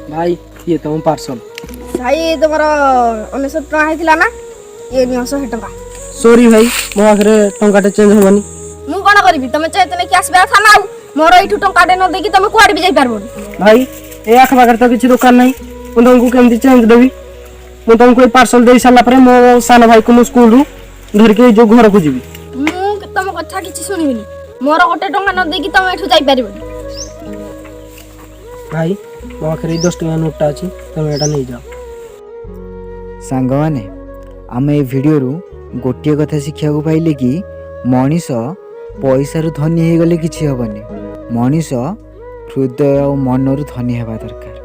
भाई ये तुम पार्सल भाई तुमर 1900 टका हेतिला ना ये 900 टका। सॉरी भाई मो आखरे टंकाटे चेंज होबनी मु कोन करबी तमे चैतने कि आसबे था ना मोर एठु टंकाटे न देकी तमे कुआड भी जाई पारबो भाई ए आख बागर तो किछि दुकान नहीं मु तुमको केमती चेंज देबी मु तुमको पार्सल दे साला परे मो सानो भाई को मु स्कूल रू धर के जो घर को जीवी मु तम कथा किछि सुनिबिनी मोर गोटे टंका न देकी तमे एठु जाई पारबो भाई मो आखरे 10 टका नोटटा अछि तमे एटा नहीं जाओ। सांग माने आम ए भिडियो गोटे कथा शिक्षा को पाइले कि मनीष पैसा धनी हो गले किछि हबनी मनीष हृदय और मनरु धनी हेबा दरकार।